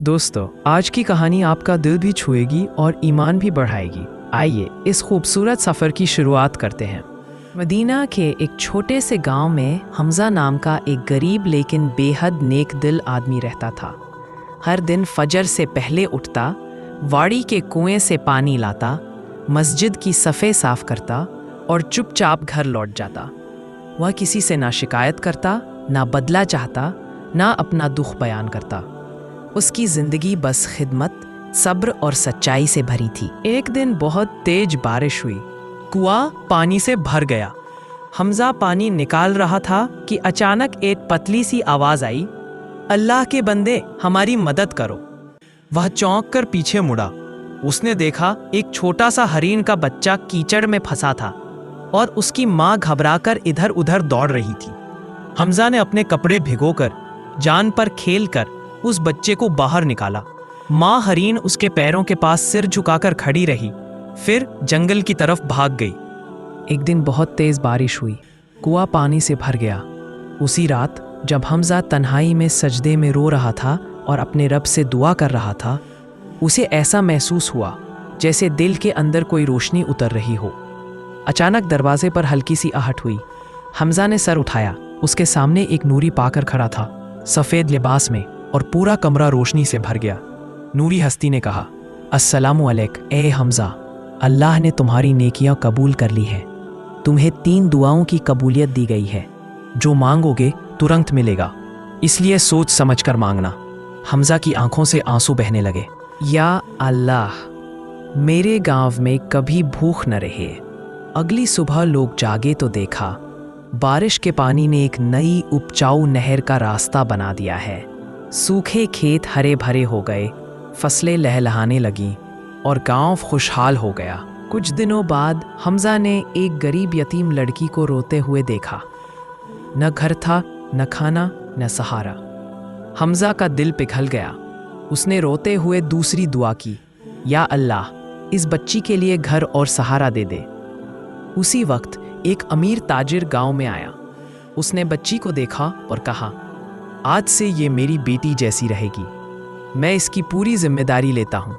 दोस्तों, आज की कहानी आपका दिल भी छुएगी और ईमान भी बढ़ाएगी। आइए इस खूबसूरत सफ़र की शुरुआत करते हैं। मदीना के एक छोटे से गांव में हमज़ा नाम का एक गरीब लेकिन बेहद नेक दिल आदमी रहता था। हर दिन फजर से पहले उठता, वाड़ी के कुएं से पानी लाता, मस्जिद की सफ़े साफ करता और चुपचाप घर लौट जाता। वह किसी से ना शिकायत करता, ना बदला चाहता, ना अपना दुख बयान करता। उसकी जिंदगी बस खिदमत, सब्र और सच्चाई से भरी थी। एक दिन बहुत तेज बारिश हुई, कुआं पानी से भर गया। हमजा पानी निकाल रहा था कि अचानक एक पतली सी आवाज आई, अल्लाह के बंदे, हमारी मदद करो। वह चौंक कर पीछे मुड़ा। उसने देखा एक छोटा सा हरिन का बच्चा कीचड़ में फंसा था और उसकी माँ घबराकर इधर उधर दौड़ रही थी। हमजा ने अपने कपड़े भिगोकर, जान पर खेल कर उस बच्चे को बाहर निकाला। माँ हरीन उसके पैरों के पास सिर झुकाकर खड़ी रही, फिर जंगल की तरफ भाग गई। एक दिन बहुत तेज बारिश हुई, कुआं पानी से भर गया। उसी रात जब हमजा तन्हाई में सजदे में रो रहा था और अपने रब से दुआ कर रहा था, उसे ऐसा महसूस हुआ जैसे दिल के अंदर कोई रोशनी उतर रही हो। अचानक दरवाजे पर हल्की सी आहट हुई। हमजा ने सर उठाया। उसके सामने एक नूरी पाकर खड़ा था, सफ़ेद लिबास में, और पूरा कमरा रोशनी से भर गया। नूरी हस्ती ने कहा, अस्सलामु अलैक ए हमजा, अल्लाह ने तुम्हारी नेकियां कबूल कर ली हैं। तुम्हें 3 दुआओं की कबूलियत दी गई है। जो मांगोगे तुरंत मिलेगा, इसलिए सोच समझ कर मांगना। हमजा की आंखों से आंसू बहने लगे। या अल्लाह, मेरे गांव में कभी भूख न रहे। अगली सुबह लोग जागे तो देखा बारिश के पानी ने एक नई उपजाऊ नहर का रास्ता बना दिया है। सूखे खेत हरे भरे हो गए, फसलें लहलहाने लगीं और गांव खुशहाल हो गया। कुछ दिनों बाद हमजा ने एक गरीब यतीम लड़की को रोते हुए देखा। न घर था, न खाना, न सहारा। हमजा का दिल पिघल गया। उसने रोते हुए दूसरी दुआ की, या अल्लाह, इस बच्ची के लिए घर और सहारा दे दे। उसी वक्त एक अमीर ताजिर गांव में आया। उसने बच्ची को देखा और कहा, आज से ये मेरी बेटी जैसी रहेगी। मैं इसकी पूरी जिम्मेदारी लेता हूँ।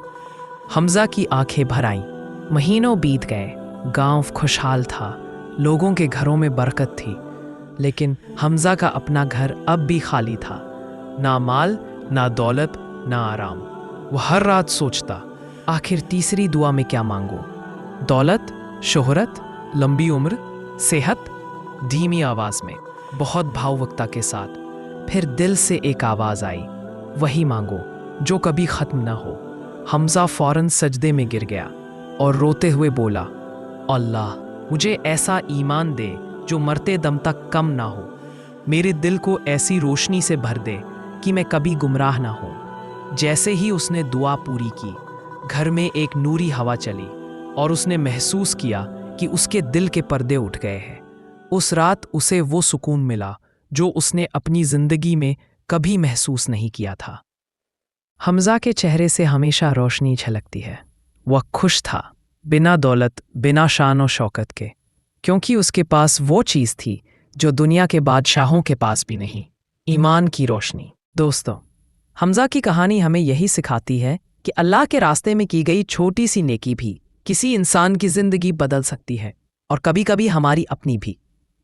हमजा की आंखें भर आईं। महीनों बीत गए, गांव खुशहाल था, लोगों के घरों में बरकत थी। लेकिन हमजा का अपना घर अब भी खाली था। ना माल, ना दौलत, ना आराम। वह हर रात सोचता, आखिर तीसरी दुआ में क्या मांगूं? दौलत, शोहरत, लंबी उम्र, सेहत? धीमी आवाज में, बहुत भावुकता के साथ। फिर दिल से एक आवाज आई, वही मांगो जो कभी खत्म ना हो। हमजा फौरन सजदे में गिर गया और रोते हुए बोला, अल्लाह, मुझे ऐसा ईमान दे जो मरते दम तक कम ना हो। मेरे दिल को ऐसी रोशनी से भर दे कि मैं कभी गुमराह ना हो। जैसे ही उसने दुआ पूरी की, घर में एक नूरी हवा चली और उसने महसूस किया कि उसके दिल के पर्दे उठ गए हैं। उस रात उसे वो सुकून मिला जो उसने अपनी जिंदगी में कभी महसूस नहीं किया था। हमजा के चेहरे से हमेशा रोशनी झलकती है। वह खुश था, बिना दौलत, बिना शान और शौकत के, क्योंकि उसके पास वो चीज़ थी जो दुनिया के बादशाहों के पास भी नहीं, ईमान की रोशनी। दोस्तों, हमजा की कहानी हमें यही सिखाती है कि अल्लाह के रास्ते में की गई छोटी सी नेकी भी किसी इंसान की जिंदगी बदल सकती है, और कभी कभी हमारी अपनी भी।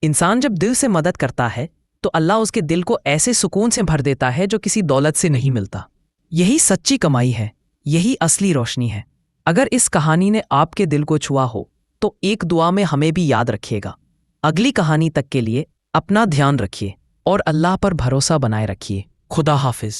इंसान जब दिल से मदद करता है तो अल्लाह उसके दिल को ऐसे सुकून से भर देता है जो किसी दौलत से नहीं मिलता। यही सच्ची कमाई है, यही असली रोशनी है। अगर इस कहानी ने आपके दिल को छुआ हो तो एक दुआ में हमें भी याद रखिएगा। अगली कहानी तक के लिए अपना ध्यान रखिए और अल्लाह पर भरोसा बनाए रखिए। खुदा हाफिज।